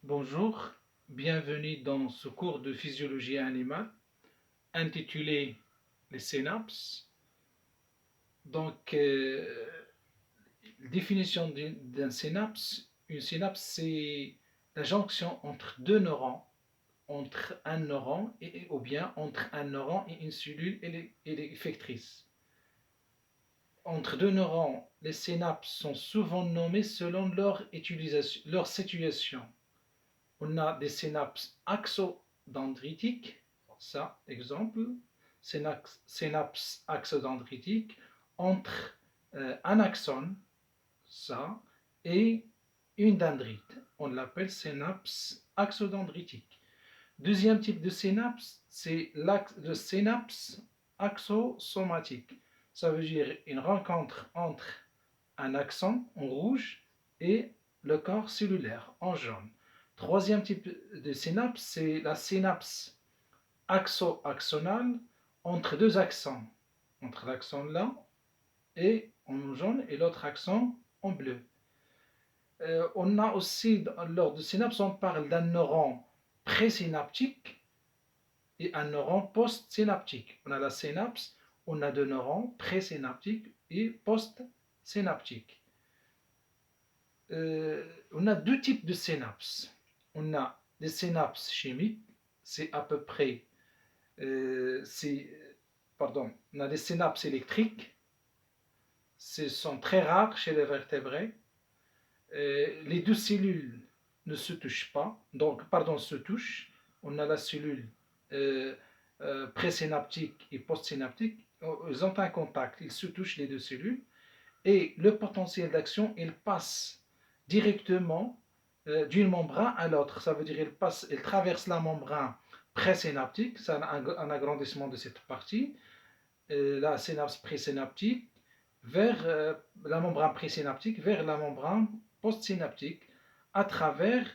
Bonjour, bienvenue dans ce cours de physiologie animale intitulé les synapses. Donc, définition d'un synapse. Une synapse, c'est la jonction entre deux neurones, entre un neurone ou bien entre un neurone et une cellule effectrice. Entre deux neurones, les synapses sont souvent nommées selon leur situation. On a des synapses axodendritiques, ça, exemple, synapse axodendritique entre un axone, ça, et une dendrite. On l'appelle synapse axodendritique. Deuxième type de synapse, c'est le synapse axosomatique. Ça veut dire une rencontre entre un axone en rouge et le corps cellulaire en jaune. Troisième type de synapse, c'est la synapse axo-axonale entre deux axons, entre l'axone là et en jaune et l'autre axon en bleu. On a aussi, lors de synapse, on parle d'un neurone présynaptique et un neurone postsynaptique. On a la synapse, on a deux neurones présynaptiques et postsynaptiques. On a deux types de synapses. On a des synapses chimiques, c'est à peu près, on a des synapses électriques, ce sont très rares chez les vertébrés. Les deux cellules ne se touchent pas, se touchent. On a la cellule présynaptique et postsynaptique, ils ont un contact, ils se touchent les deux cellules, et le potentiel d'action, il passe directement d'une membrane à l'autre. Ça veut dire il traverse la membrane présynaptique, c'est un agrandissement de cette partie, la synapse présynaptique, vers la membrane présynaptique, vers la membrane postsynaptique, à travers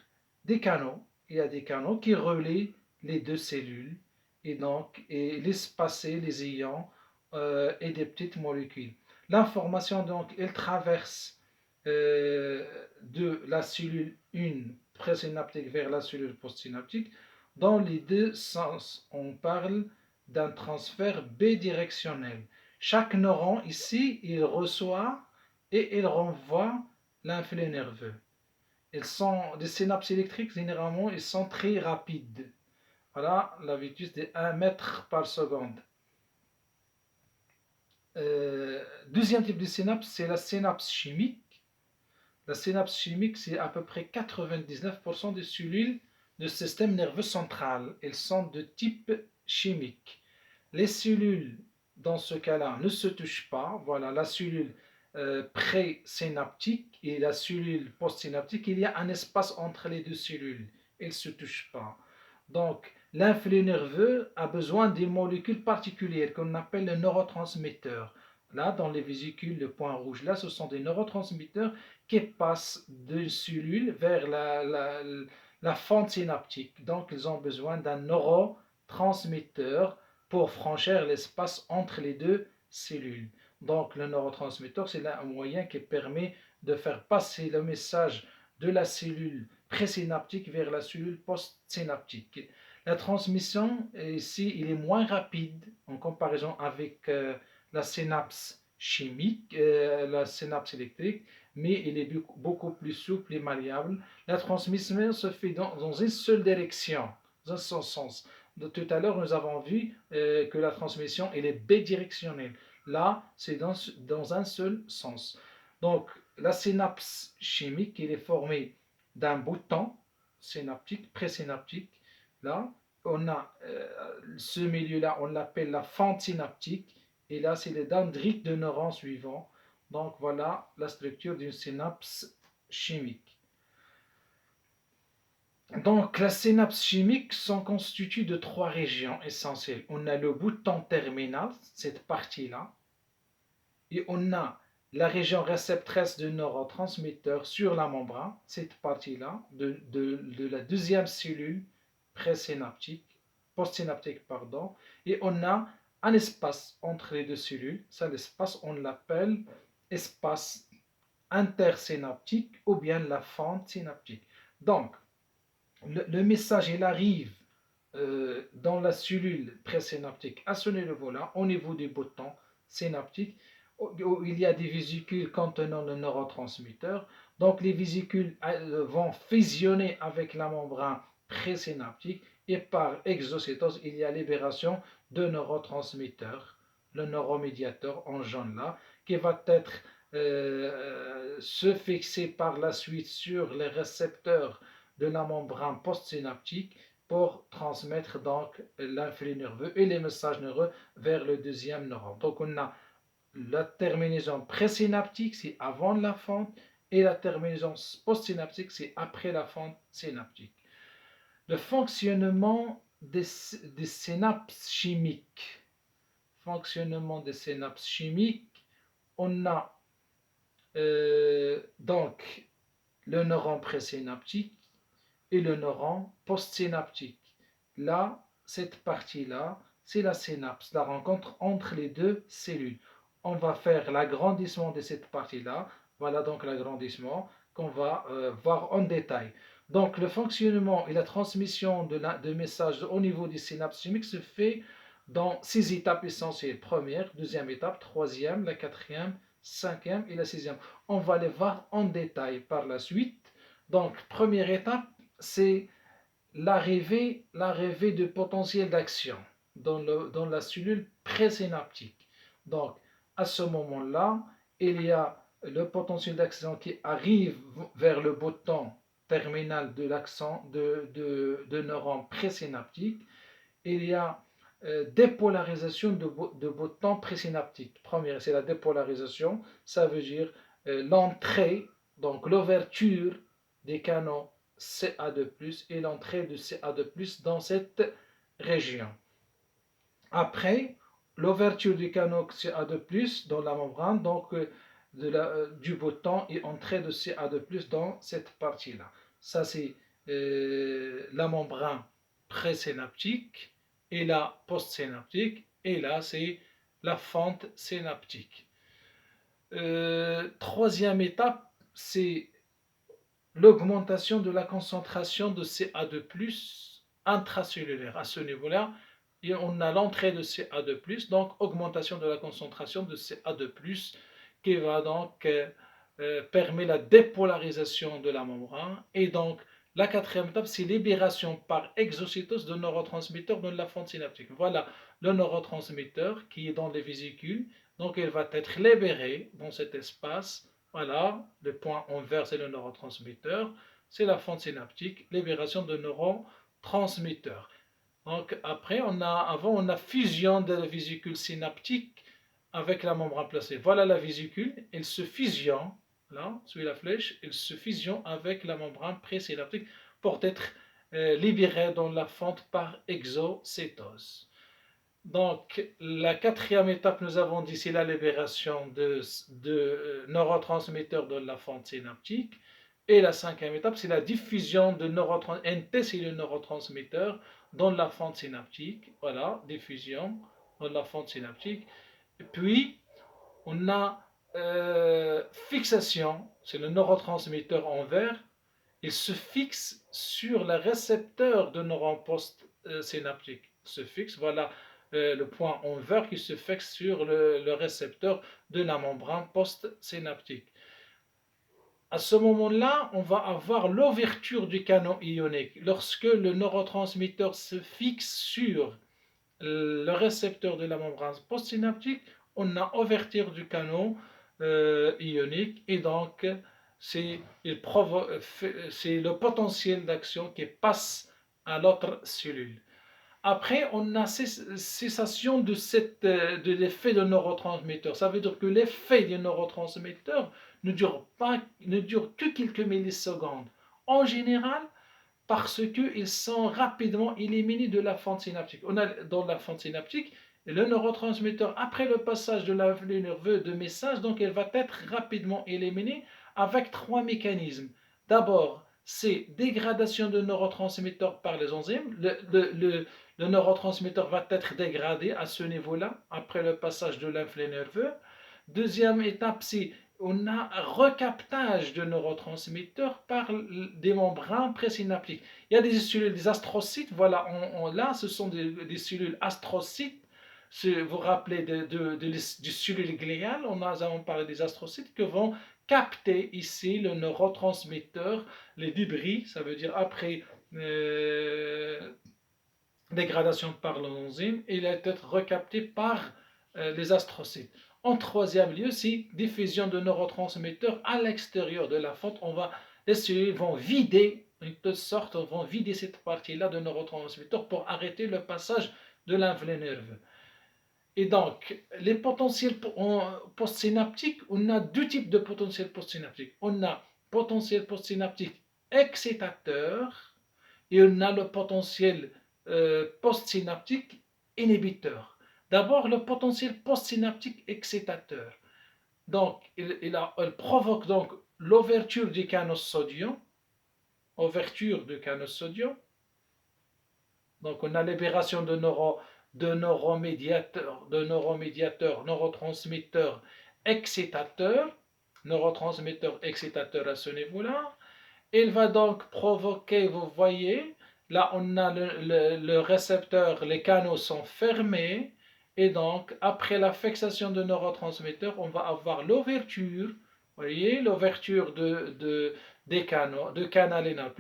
des canaux. Il y a des canaux qui relient les deux cellules et donc laissent passer les ions et des petites molécules. L'information, donc, elle traverse de la cellule 1 présynaptique vers la cellule postsynaptique. Dans les deux sens, on parle d'un transfert bidirectionnel. Chaque neurone ici, il reçoit et il renvoie l'influx nerveux. Ils sont des synapses électriques, généralement, ils sont très rapides. Voilà la vitesse de 1 mètre par seconde. Deuxième type de synapse, c'est la synapse chimique. La synapse chimique, c'est à peu près 99% des cellules du système nerveux central. Elles sont de type chimique. Les cellules, dans ce cas-là, ne se touchent pas. Voilà, la cellule présynaptique et la cellule postsynaptique, il y a un espace entre les deux cellules. Elles ne se touchent pas. Donc, l'influx nerveux a besoin des molécules particulières qu'on appelle les neurotransmetteurs. Là, dans les vésicules, le point rouge, là, ce sont des neurotransmetteurs qui passent d'une cellule vers la fente synaptique. Donc, ils ont besoin d'un neurotransmetteur pour franchir l'espace entre les deux cellules. Donc, le neurotransmetteur, c'est là un moyen qui permet de faire passer le message de la cellule présynaptique vers la cellule postsynaptique. La transmission, ici, il est moins rapide en comparaison avec la synapse chimique, la synapse électrique, mais il est beaucoup plus souple et malléable. La transmission se fait dans une seule direction, dans un seul sens. Tout à l'heure, nous avons vu que la transmission elle est bidirectionnelle. Là, c'est dans un seul sens. Donc, la synapse chimique, elle est formée d'un bouton synaptique, présynaptique. Là, on a ce milieu-là, on l'appelle la fente synaptique. Et là, c'est les dendrites de neurones suivants. Donc, voilà la structure d'une synapse chimique. Donc, la synapse chimique sont constituée de trois régions essentielles. On a le bouton terminal, cette partie-là, et on a la région réceptrice de neurotransmetteurs sur la membrane, cette partie-là, de la deuxième cellule présynaptique, postsynaptique, pardon, et on a un espace entre les deux cellules. Ça, l'espace, on l'appelle espace intersynaptique ou bien la fente synaptique. Donc, le message il arrive dans la cellule présynaptique à ce niveau-là, au niveau des boutons synaptiques, où il y a des vésicules contenant le neurotransmetteur. Donc les vésicules vont fusionner avec la membrane présynaptique et par exocytose, il y a libération de neurotransmetteurs, le neuromédiateur en jaune là, qui va être se fixer par la suite sur les récepteurs de la membrane postsynaptique pour transmettre donc l'influx nerveux et les messages nerveux vers le deuxième neurone. Donc on a la terminaison présynaptique, c'est avant la fente, et la terminaison postsynaptique, c'est après la fente synaptique. Le fonctionnement des synapses chimiques. Fonctionnement des synapses chimiques, on a donc le neuron présynaptique et le neuron postsynaptique. Là, cette partie-là, c'est la synapse, la rencontre entre les deux cellules. On va faire l'agrandissement de cette partie-là. Voilà donc l'agrandissement qu'on va voir en détail. Donc le fonctionnement et la transmission de messages au niveau des synapses chimiques se fait dans 6 étapes essentielles. Première, deuxième étape, troisième, la quatrième, cinquième et la sixième. On va les voir en détail par la suite. Donc première étape, c'est l'arrivée de potentiel d'action dans la cellule présynaptique. Donc, à ce moment-là, il y a le potentiel d'action qui arrive vers le bouton terminal de l'accent de neurones présynaptiques. Il y a dépolarisation de boutons présynaptiques. Première, c'est la dépolarisation, ça veut dire l'entrée, donc l'ouverture des canaux CA2+, et l'entrée de CA2+, dans cette région. Après, l'ouverture du canal CA2+, dans la membrane, donc du bouton et entrée de CA2+, dans cette partie-là. Ça, c'est la membrane présynaptique et la postsynaptique. Et là, c'est la fente synaptique. Troisième étape, c'est l'augmentation de la concentration de CA2+, intracellulaire. À ce niveau-là, et on a l'entrée de CA2+, donc augmentation de la concentration de CA2+, qui va donc permettre la dépolarisation de la membrane. Et donc, la quatrième étape, c'est libération par exocytose de neurotransmetteurs dans la fente synaptique. Voilà le neurotransmetteur qui est dans les vésicules. Donc, il va être libéré dans cet espace. Voilà, le point en vert, c'est le neurotransmetteur. C'est la fente synaptique, libération de neurotransmetteurs. Donc après, avant, on a fusion de la vésicule synaptique avec la membrane placée. Voilà la vésicule, elle se fusionne, là, sur la flèche, elle se fusionne avec la membrane présynaptique pour être libérée dans la fente par exocytose. Donc, la quatrième étape, nous avons dit, c'est la libération de neurotransmetteurs dans la fente synaptique. Et la cinquième étape, c'est la diffusion de NT, c'est le neurotransmetteur dans la fente synaptique. Voilà, diffusion dans la fente synaptique. Et puis, on a fixation, c'est le neurotransmetteur en vert. Il se fixe sur le récepteur de neurones post-synaptiques. Se fixe, voilà le point en vert qui se fixe sur le récepteur de la membrane post-synaptique. À ce moment-là, on va avoir l'ouverture du canal ionique. Lorsque le neurotransmetteur se fixe sur le récepteur de la membrane postsynaptique, on a ouverture du canal ionique et donc c'est le potentiel d'action qui passe à l'autre cellule. Après, on a cessation de l'effet de neurotransmetteur. Ça veut dire que l'effet des neurotransmetteurs ne dure que quelques millisecondes. En général, parce qu'ils sont rapidement éliminés de la fente synaptique. On a dans la fente synaptique le neurotransmetteur, après le passage de l'influx nerveux de message, donc elle va être rapidement éliminée avec 3 mécanismes. D'abord, c'est dégradation de neurotransmetteurs par les enzymes. Le neurotransmetteur va être dégradé à ce niveau-là, après le passage de l'influx nerveux. Deuxième étape, c'est on a un recaptage de neurotransmetteurs par des membranes présynaptiques. Il y a des cellules, des astrocytes, voilà, là, ce sont des cellules astrocytes. Vous vous rappelez des cellules gliales, on a avons parlé des astrocytes qui vont capter ici le neurotransmetteur, les débris, ça veut dire après dégradation par l'enzyme, il va être recapté par les astrocytes. En troisième lieu, c'est diffusion de neurotransmetteurs à l'extérieur de la fente. Les cellules vont vider, en toute sorte, vont vider cette partie-là de neurotransmetteurs pour arrêter le passage de l'influx nerveux. Et donc, les potentiels postsynaptiques, on a deux types de potentiels postsynaptiques. On a potentiel postsynaptique excitateur et on a le potentiel postsynaptique inhibiteur. D'abord, le potentiel postsynaptique excitateur. Donc, il provoque donc l'ouverture du canal sodium, ouverture du canal sodium. Donc, on a libération de neuromédiateurs, neurotransmetteurs excitateurs à ce niveau-là. Il va donc provoquer, vous voyez, là on a le récepteur, les canaux sont fermés, et donc après la fixation de neurotransmetteurs, on va avoir l'ouverture, vous voyez, l'ouverture des canaux, de canal NA+,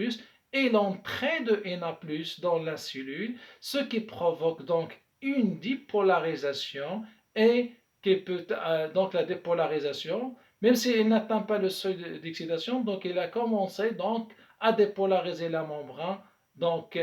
et l'entrée de NA+, dans la cellule, ce qui provoque donc une dipolarisation et qui peut, donc la dépolarisation, même s'il n'atteint pas le seuil d'excitation, donc il a commencé donc à dépolariser la membrane. Donc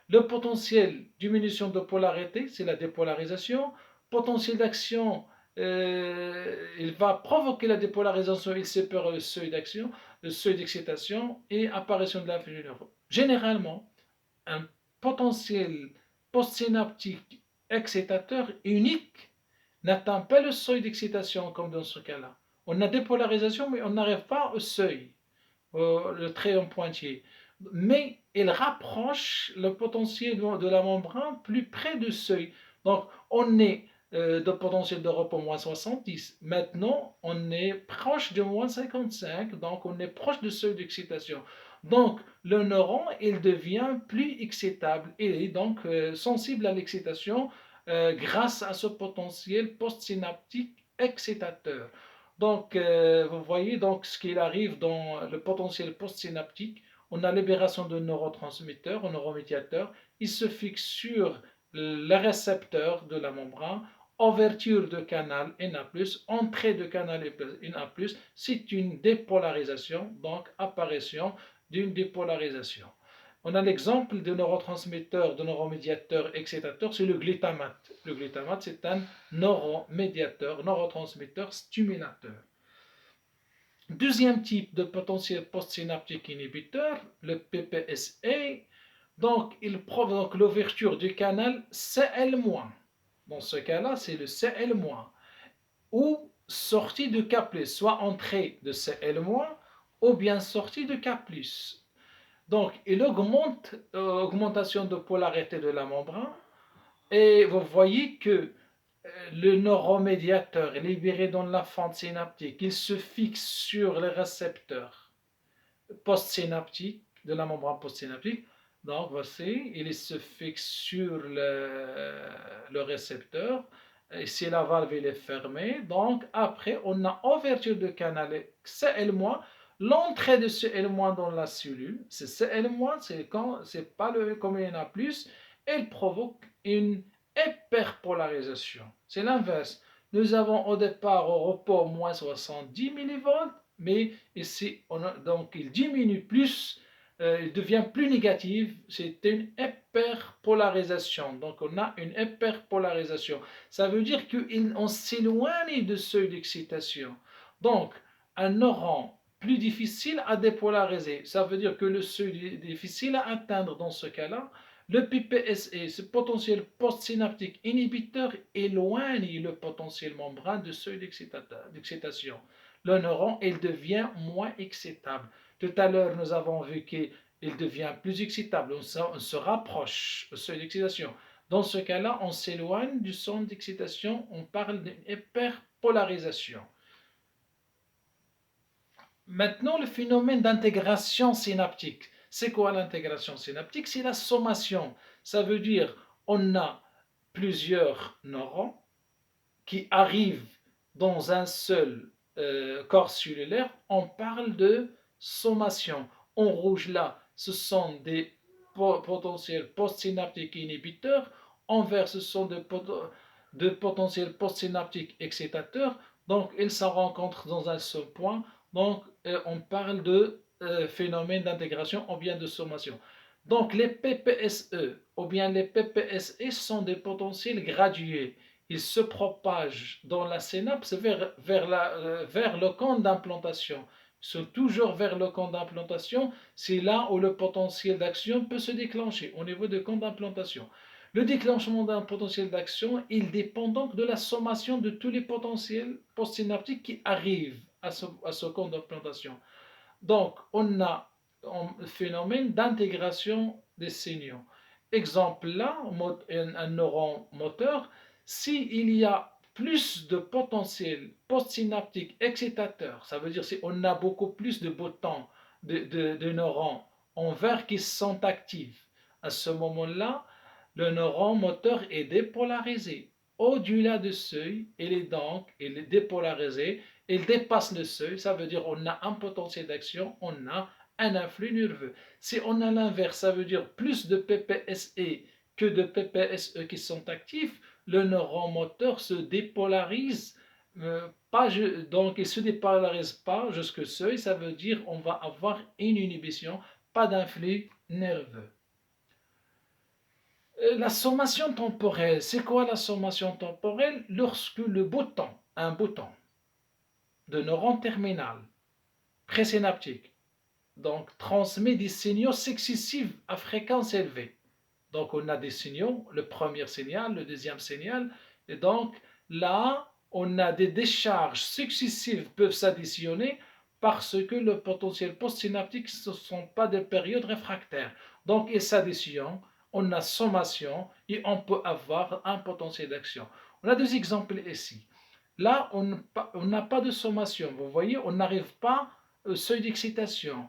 le potentiel diminution de polarité, c'est la dépolarisation. Potentiel d'action, il va provoquer la dépolarisation, il sépare le seuil d'action, le seuil d'excitation et apparition de l'influx nerveux. Généralement, un potentiel postsynaptique excitateur unique n'atteint pas le seuil d'excitation comme dans ce cas-là. On a dépolarisation, mais on n'arrive pas au seuil, le trait en pointillé. Mais il rapproche le potentiel de la membrane plus près du seuil. Donc, on est de potentiel de repos moins 70. Maintenant, on est proche de moins 55, donc on est proche du seuil d'excitation. Donc, le neuron, il devient plus excitable et donc sensible à l'excitation grâce à ce potentiel postsynaptique excitateur. Donc, vous voyez donc ce qu'il arrive dans le potentiel postsynaptique. On a libération de neurotransmetteurs, neuromédiateurs. Il se fixe sur le récepteur de la membrane. Ouverture de canal Na+, entrée de canal Na+, c'est une dépolarisation, donc apparition d'une dépolarisation. On a l'exemple de neurotransmetteurs, de neuromédiateurs excitateurs, c'est le glutamate. Le glutamate, c'est un neuromédiateur, neurotransmetteur stimulateur. Deuxième type de potentiel postsynaptique inhibiteur, le PPSA. Donc, il provoque l'ouverture du canal Cl-. Dans ce cas-là, c'est le Cl-, ou sortie de K+, soit entrée de Cl-, ou bien sortie de K+. Donc, il augmente augmentation de polarité de la membrane, et vous voyez que le neuromédiateur est libéré dans la fente synaptique, il se fixe sur les récepteurs postsynaptiques de la membrane postsynaptique. Donc, voici, il se fixe sur le récepteur. Ici, la valve est fermée. Donc, après, on a ouverture de canal Cl-, l'entrée de Cl- dans la cellule. C'est Cl-, c'est pas le comme il y en a plus, elle provoque une hyperpolarisation. C'est l'inverse. Nous avons au départ au repos moins 70 millivolts, mais ici, donc il diminue plus, il devient plus négatif, c'est une hyperpolarisation. Donc on a une hyperpolarisation. Ça veut dire qu'on s'éloigne de seuil d'excitation. Donc, un neuron plus difficile à dépolariser, ça veut dire que le seuil difficile à atteindre dans ce cas-là, le PPSA, ce potentiel postsynaptique inhibiteur, éloigne le potentiel membrane de seuil d'excitation. Le neuron, il devient moins excitable. Tout à l'heure, nous avons vu qu'il devient plus excitable, on se rapproche au seuil d'excitation. Dans ce cas-là, on s'éloigne du centre d'excitation, on parle d'une hyperpolarisation. Maintenant, le phénomène d'intégration synaptique. C'est quoi l'intégration synaptique? C'est la sommation. Ça veut dire on a plusieurs neurones qui arrivent dans un seul corps cellulaire. On parle de sommation. En rouge là, ce sont des potentiels postsynaptiques inhibiteurs. En vert, ce sont de potentiels postsynaptiques excitateurs. Donc, ils se rencontrent dans un seul point. Donc, on parle de phénomène d'intégration ou bien de sommation. Donc, les PPSE ou bien les PPSE sont des potentiels gradués. Ils se propagent dans la synapse vers le camp d'implantation. Ils sont toujours vers le camp d'implantation. C'est là où le potentiel d'action peut se déclencher au niveau du camp d'implantation. Le déclenchement d'un potentiel d'action, il dépend donc de la sommation de tous les potentiels postsynaptiques qui arrivent à ce camp d'implantation. Donc, on a un phénomène d'intégration des signaux. Exemple là, un neuron moteur, s'il y a plus de potentiel postsynaptique excitateur, ça veut dire si on a beaucoup plus de boutons de neurones en vert qui sont actifs, à ce moment-là, le neuron moteur est dépolarisé. Au-delà du seuil, il est dépolarisé, il dépasse le seuil, ça veut dire on a un potentiel d'action, on a un influx nerveux. Si on a l'inverse, ça veut dire plus de PPSE que de PPSE qui sont actifs, le neuron moteur se dépolarise, donc il ne se dépolarise pas jusqu'au seuil, ça veut dire on va avoir une inhibition, pas d'influx nerveux. La sommation temporelle, c'est quoi la sommation temporelle? Lorsque un bouton de neurone terminal présynaptique, donc transmet des signaux successifs à fréquence élevée. Donc on a des signaux, le premier signal, le deuxième signal, et donc là, on a des décharges successives peuvent s'additionner parce que le potentiel postsynaptique, ce ne sont pas des périodes réfractaires. Donc ils s'additionnent, on a sommation et on peut avoir un potentiel d'action. On a deux exemples ici. Là, on n'a pas de sommation. Vous voyez, on n'arrive pas au seuil d'excitation.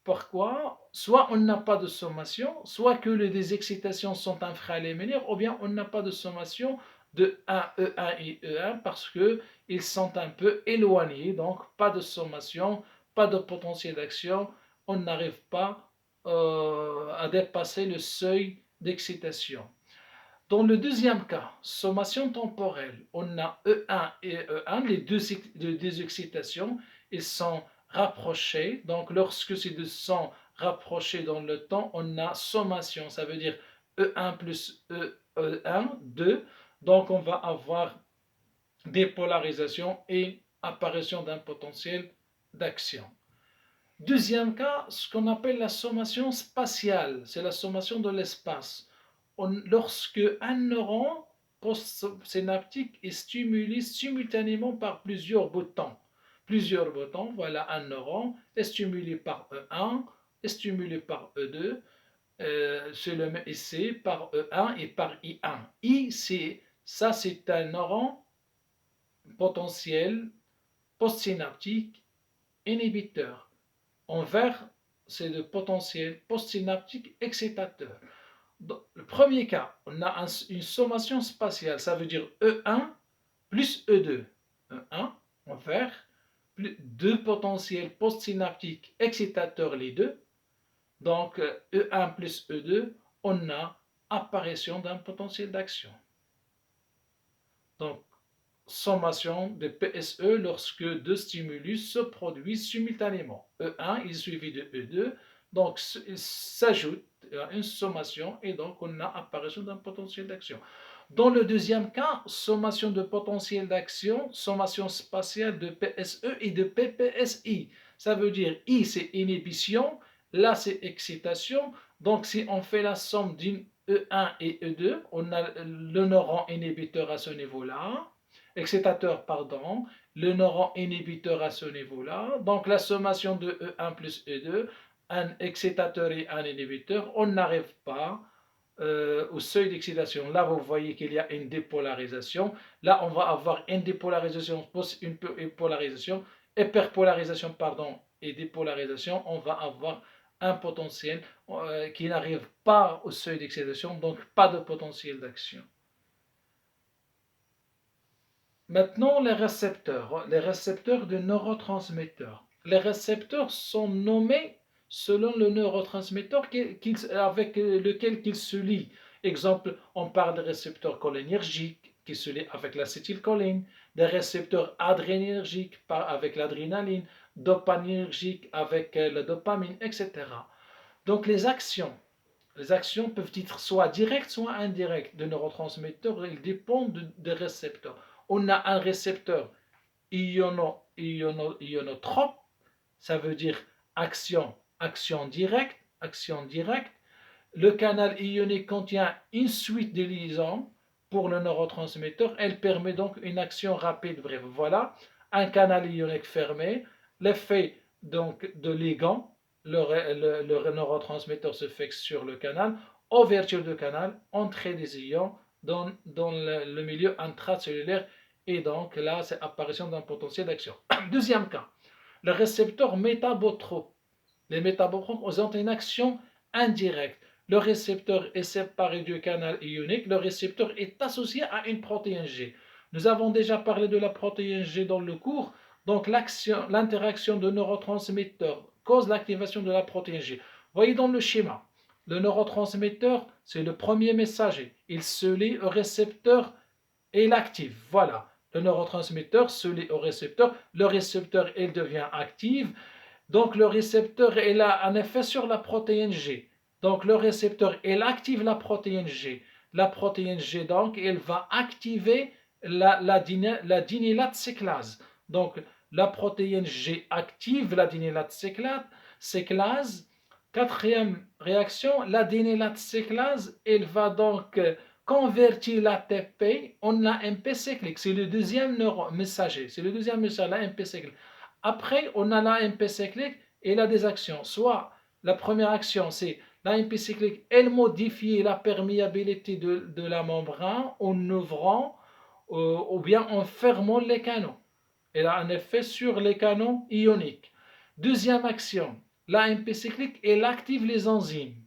Pourquoi? Soit on n'a pas de sommation, soit que les excitations sont infraléminaires, ou bien on n'a pas de sommation de 1, E1 et E1 parce qu'ils sont un peu éloignés, donc pas de sommation, pas de potentiel d'action, on n'arrive pas à dépasser le seuil d'excitation. Dans le deuxième cas, sommation temporelle, on a E1 et E1, les deux excitations, ils sont rapprochés. Donc, lorsque ces deux sont rapprochés dans le temps, on a sommation. Ça veut dire E1 plus E1, 2. Donc, on va avoir dépolarisation et apparition d'un potentiel d'action. Deuxième cas, ce qu'on appelle la sommation spatiale, c'est la sommation de l'espace. Lorsque un neuron postsynaptique est stimulé simultanément par plusieurs boutons, voilà un neuron est stimulé par E1, est stimulé par E2, c'est le même essai par E1 et par I1. Ça c'est un neuron potentiel postsynaptique inhibiteur. En vert, c'est le potentiel postsynaptique excitateur. Dans le premier cas, on a une sommation spatiale, ça veut dire E1 plus E2. E1 en vert, plus deux potentiels postsynaptiques excitateurs les deux. Donc E1 plus E2, on a apparition d'un potentiel d'action. Donc sommation de PSE lorsque deux stimulus se produisent simultanément. E1 est suivi de E2, donc il s'ajoute une sommation et donc on a apparition d'un potentiel d'action. Dans le deuxième cas, sommation de potentiel d'action, sommation spatiale de PSE et de PPSI. Ça veut dire I c'est inhibition, là c'est excitation. Donc si on fait la somme d'une E1 et E2, on a le neuron inhibiteur à ce niveau-là, excitateur, pardon, le neuron inhibiteur à ce niveau-là. Donc la sommation de E1 plus E2, un excitateur et un inhibiteur, on n'arrive pas au seuil d'excitation. Là, vous voyez qu'il y a une dépolarisation. Là, on va avoir une dépolarisation, une polarisation, hyperpolarisation, pardon, et dépolarisation, on va avoir un potentiel qui n'arrive pas au seuil d'excitation, donc pas de potentiel d'action. Maintenant, les récepteurs de neurotransmetteurs. Les récepteurs sont nommés selon le neurotransmetteur avec lequel ils se lient. Exemple, on parle de récepteurs cholinergiques qui se lient avec l'acétylcholine, des récepteurs adrénergiques avec l'adrénaline, dopaminergiques avec la dopamine, etc. Donc les actions peuvent être soit directes, soit indirectes de neurotransmetteurs. Ils dépendent des récepteurs. On a un récepteur ionotrope, ça veut dire action directe, action directe. Le canal ionique contient une suite de liaisons pour le neurotransmetteur. Elle permet donc une action rapide. Bref, voilà un canal ionique fermé. L'effet donc de ligand, le neurotransmetteur se fixe sur le canal. Ouverture du canal, entrée des ions dans le milieu intracellulaire et donc là, c'est apparition d'un potentiel d'action. Deuxième cas, le récepteur métabotrope. Les métabotropes ont une action indirecte. Le récepteur est séparé du canal ionique. Le récepteur est associé à une protéine G. Nous avons déjà parlé de la protéine G dans le cours. Donc l'interaction de neurotransmetteurs cause l'activation de la protéine G. Voyez dans le schéma. Le neurotransmetteur, c'est le premier messager. Il se lie au récepteur et l'active. Voilà. Le neurotransmetteur se lie au récepteur. Le récepteur, il devient actif. Donc le récepteur il a un effet sur la protéine G. Donc le récepteur il active la protéine G. La protéine G donc elle va activer la dinylate cyclase. Donc la protéine G active la dinylate cyclase. Quatrième réaction, la dinylate cyclase elle va donc convertir l'ATP en AMP cyclique. C'est le deuxième messager. C'est le deuxième messager, l'AMP cyclique. Après, on a l'AMP cyclique et il a des actions. Soit la première action, c'est l'AMP cyclique, elle modifie la perméabilité de la membrane en ouvrant ou bien en fermant les canaux. Elle a un effet sur les canaux ioniques. Deuxième action, l'AMP cyclique, elle active les enzymes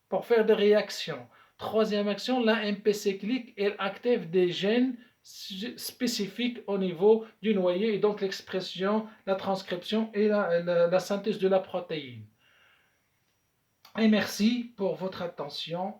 pour faire des réactions. Troisième action, l'AMP cyclique, elle active des gènes spécifiques au niveau du noyau et donc l'expression, la transcription et la synthèse de la protéine. Et merci pour votre attention.